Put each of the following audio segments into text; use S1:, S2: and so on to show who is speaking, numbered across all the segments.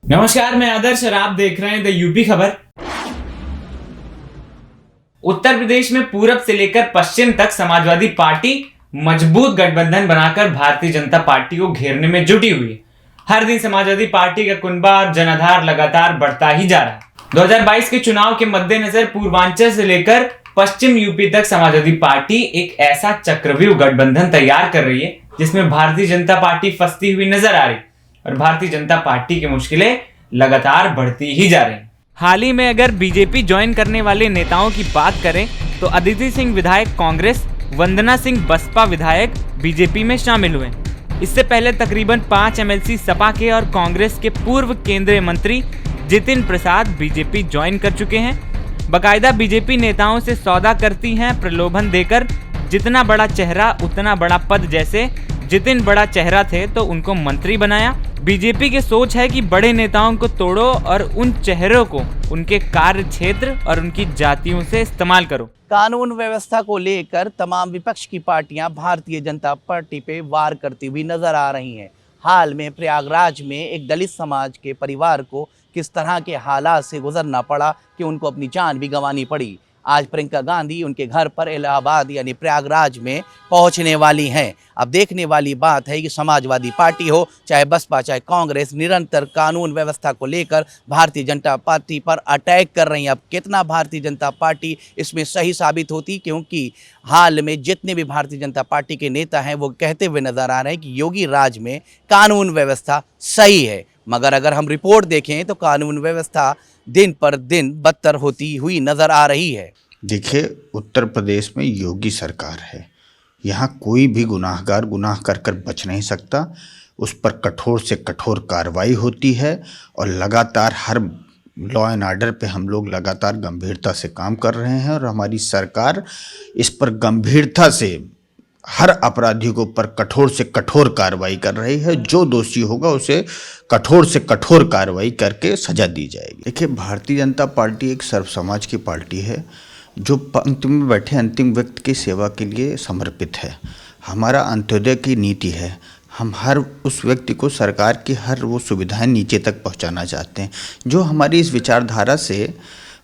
S1: नमस्कार, मैं आदर्श और आप देख रहे हैं द यूपी खबर। उत्तर प्रदेश में पूरब से लेकर पश्चिम तक समाजवादी पार्टी मजबूत गठबंधन बनाकर भारतीय जनता पार्टी को घेरने में जुटी हुई है। हर दिन समाजवादी पार्टी का कुनबा और जनाधार लगातार बढ़ता ही जा रहा है। 2022 के चुनाव के मद्देनजर पूर्वांचल से लेकर पश्चिम यूपी तक समाजवादी पार्टी एक ऐसा चक्रव्यूह गठबंधन तैयार कर रही है जिसमें भारतीय जनता पार्टी फंसती हुई नजर आ रही और भारतीय जनता पार्टी की मुश्किलें लगातार बढ़ती ही जा रही। हाल ही में अगर बीजेपी ज्वाइन करने वाले नेताओं की बात करें तो अदिति सिंह विधायक कांग्रेस, वंदना सिंह बसपा विधायक बीजेपी में शामिल हुए। इससे पहले तकरीबन 5 एमएलसी सपा के और कांग्रेस के पूर्व केंद्रीय मंत्री जितिन प्रसाद बीजेपी ज्वाइन कर चुके हैं। बाकायदा बीजेपी नेताओं से सौदा करती हैं प्रलोभन देकर, जितना बड़ा चेहरा उतना बड़ा पद। जैसे जितिन बड़ा चेहरा थे तो उनको मंत्री बनाया। बीजेपी की सोच है कि बड़े नेताओं को तोड़ो और उन चेहरों को उनके कार्य क्षेत्र और उनकी जातियों से इस्तेमाल करो।
S2: कानून व्यवस्था को लेकर तमाम विपक्ष की पार्टियां भारतीय जनता पार्टी पे वार करती हुई नजर आ रही हैं। हाल में प्रयागराज में एक दलित समाज के परिवार को किस तरह के हालात से गुजरना पड़ा कि उनको अपनी जान भी गंवानी पड़ी। आज प्रियंका गांधी उनके घर पर इलाहाबाद यानी प्रयागराज में पहुंचने वाली हैं। अब देखने वाली बात है कि समाजवादी पार्टी हो चाहे बसपा चाहे कांग्रेस निरंतर कानून व्यवस्था को लेकर भारतीय जनता पार्टी पर अटैक कर रही हैं। अब कितना भारतीय जनता पार्टी इसमें सही साबित होती, क्योंकि हाल में जितने भी भारतीय जनता पार्टी के नेता हैं वो कहते हुए नजर आ रहे हैं कि योगी राज में कानून व्यवस्था सही है। मगर अगर हम रिपोर्ट देखें तो कानून व्यवस्था दिन पर दिन बदतर होती हुई नजर आ रही है।
S3: देखिए, उत्तर प्रदेश में योगी सरकार है। यहाँ कोई भी गुनाहगार गुनाह कर कर बच नहीं सकता। उस पर कठोर से कठोर कार्रवाई होती है और लगातार हर लॉ एंड ऑर्डर पे हम लोग लगातार गंभीरता से काम कर रहे हैं और हमारी सरकार इस पर गंभीरता से हर अपराधी के ऊपर कठोर से कठोर कार्रवाई कर रही है। जो दोषी होगा उसे कठोर से कठोर कार्रवाई करके सजा दी जाएगी। देखिए, भारतीय जनता पार्टी एक सर्व समाज की पार्टी है जो पंक्ति में बैठे अंतिम व्यक्ति की सेवा के लिए समर्पित है। हमारा अंत्योदय की नीति है। हम हर उस व्यक्ति को सरकार की हर वो सुविधाएं नीचे तक पहुंचाना चाहते हैं जो हमारी इस विचारधारा से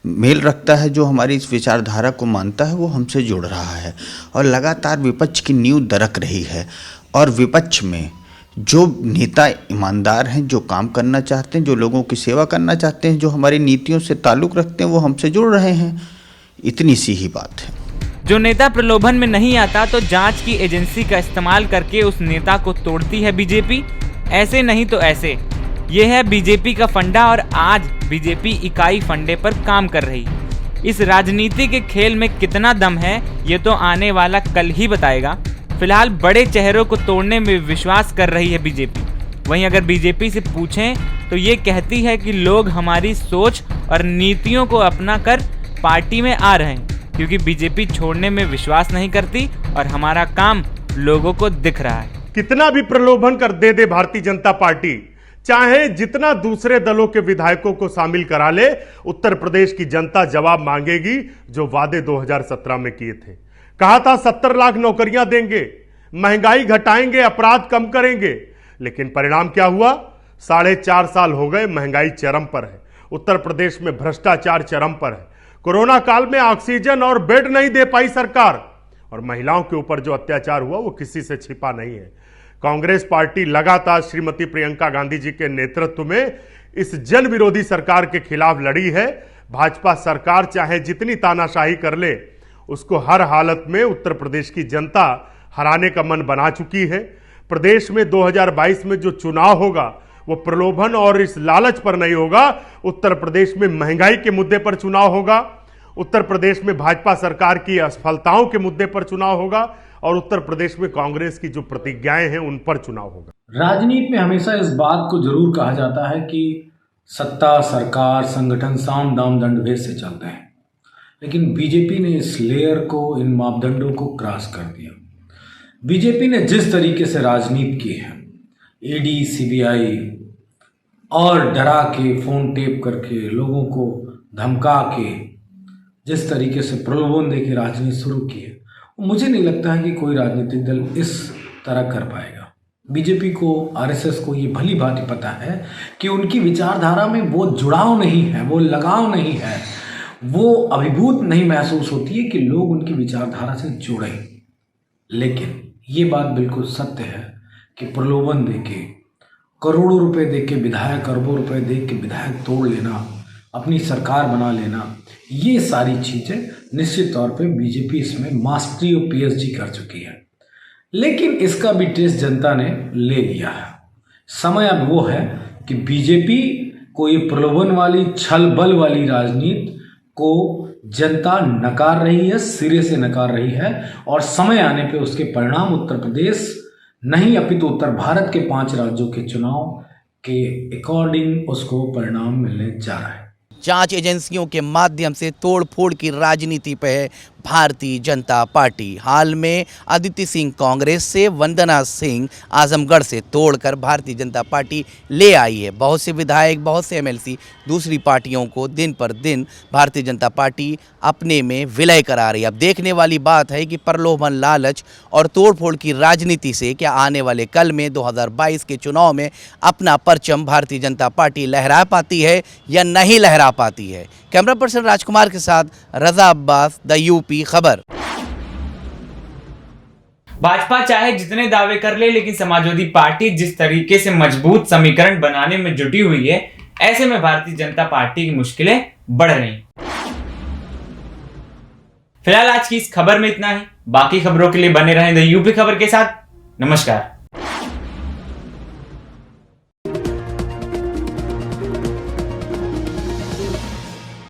S3: मेल रखता है, जो हमारी इस विचारधारा को मानता है वो हमसे जुड़ रहा है। और लगातार विपक्ष की नींव दरक रही है और विपक्ष में जो नेता ईमानदार हैं, जो काम करना चाहते हैं, जो लोगों की सेवा करना चाहते हैं, जो हमारी नीतियों से ताल्लुक़ रखते हैं, वो हमसे जुड़ रहे हैं। इतनी सी ही बात है।
S1: जो नेता प्रलोभन में नहीं आता तो जांच की एजेंसी का इस्तेमाल करके उस नेता को तोड़ती है बीजेपी। ऐसे नहीं तो ऐसे, ये है बीजेपी का फंडा और आज बीजेपी इकाई फंडे पर काम कर रही। इस राजनीति के खेल में कितना दम है ये तो आने वाला कल ही बताएगा। फिलहाल बड़े चेहरों को तोड़ने में विश्वास कर रही है बीजेपी। वहीं अगर बीजेपी से पूछें तो ये कहती है कि लोग हमारी सोच और नीतियों को अपना कर पार्टी में आ रहे हैं, क्योंकि बीजेपी छोड़ने में विश्वास नहीं करती और हमारा काम लोगों को दिख रहा है।
S4: कितना भी प्रलोभन कर दे भारतीय जनता पार्टी, चाहे जितना दूसरे दलों के विधायकों को शामिल करा ले, उत्तर प्रदेश की जनता जवाब मांगेगी जो वादे 2017 में किए थे। कहा था 70 लाख नौकरियां देंगे, महंगाई घटाएंगे, अपराध कम करेंगे, लेकिन परिणाम क्या हुआ? 4.5 साल हो गए, महंगाई चरम पर है। उत्तर प्रदेश में भ्रष्टाचार चरम पर है। कोरोना काल में ऑक्सीजन और बेड नहीं दे पाई सरकार, और महिलाओं के ऊपर जो अत्याचार हुआ वो किसी से छिपा नहीं है। कांग्रेस पार्टी लगातार श्रीमती प्रियंका गांधी जी के नेतृत्व में इस जन विरोधी सरकार के खिलाफ लड़ी है। भाजपा सरकार चाहे जितनी तानाशाही कर ले, उसको हर हालत में उत्तर प्रदेश की जनता हराने का मन बना चुकी है। प्रदेश में 2022 में जो चुनाव होगा वो प्रलोभन और इस लालच पर नहीं होगा। उत्तर प्रदेश में महंगाई के मुद्दे पर चुनाव होगा, उत्तर प्रदेश में भाजपा सरकार की असफलताओं के मुद्दे पर चुनाव होगा और उत्तर प्रदेश में कांग्रेस की जो प्रतिज्ञाएं हैं उन पर चुनाव होगा।
S5: राजनीति में हमेशा इस बात को जरूर कहा जाता है कि सत्ता, सरकार, संगठन साम दाम दंड भेद से चलते हैं, लेकिन बीजेपी ने इस लेयर को, इन मापदंडों को क्रॉस कर दिया। बीजेपी ने जिस तरीके से राजनीति की है, ईडी, सीबीआई और डरा के, फोन टेप करके, लोगों को धमका के, जिस तरीके से प्रलोभन देके राजनीति शुरू की है, मुझे नहीं लगता है कि कोई राजनीतिक दल इस तरह कर पाएगा। बीजेपी को, आरएसएस को ये भली भांति पता है कि उनकी विचारधारा में वो जुड़ाव नहीं है, वो लगाव नहीं है, वो अभिभूत नहीं महसूस होती है कि लोग उनकी विचारधारा से जुड़े। लेकिन ये बात बिल्कुल सत्य है कि प्रलोभन देके, करोड़ों रुपए देके विधायक, अरबों रुपए देके विधायक तोड़ लेना, अपनी सरकार बना लेना, ये सारी चीज़ें निश्चित तौर पे बीजेपी इसमें मास्टरी और पीएचडी कर चुकी है। लेकिन इसका भी टेस्ट जनता ने ले लिया है। समय अब वो है कि बीजेपी को ये प्रलोभन वाली, छल बल वाली राजनीति को जनता नकार रही है, सिरे से नकार रही है, और समय आने पे उसके परिणाम उत्तर प्रदेश नहीं अपितु उत्तर भारत के 5 राज्यों के चुनाव के अकॉर्डिंग उसको परिणाम मिलने जा रहा है।
S2: जांच एजेंसियों के माध्यम से तोड़फोड़ की राजनीति पे है भारतीय जनता पार्टी। हाल में अदिति सिंह कांग्रेस से, वंदना सिंह आजमगढ़ से तोड़कर भारतीय जनता पार्टी ले आई है। बहुत से विधायक, बहुत से एमएलसी दूसरी पार्टियों को दिन पर दिन भारतीय जनता पार्टी अपने में विलय करा रही है। अब देखने वाली बात है कि प्रलोभन, लालच और तोड़फोड़ की राजनीति से क्या आने वाले कल में 2022 के चुनाव में अपना परचम भारतीय जनता पार्टी लहरा पाती है या नहीं लहरा पाती है। कैमरा पर्सन राजकुमार के साथ रजा अब्बास, द यूपी खबर।
S1: भाजपा चाहे जितने दावे कर ले, लेकिन समाजवादी पार्टी जिस तरीके से मजबूत समीकरण बनाने में जुटी हुई है, ऐसे में भारतीय जनता पार्टी की मुश्किलें बढ़ रही। फिलहाल आज की इस खबर में इतना ही। बाकी खबरों के लिए बने रहें द यूपी खबर के साथ। नमस्कार।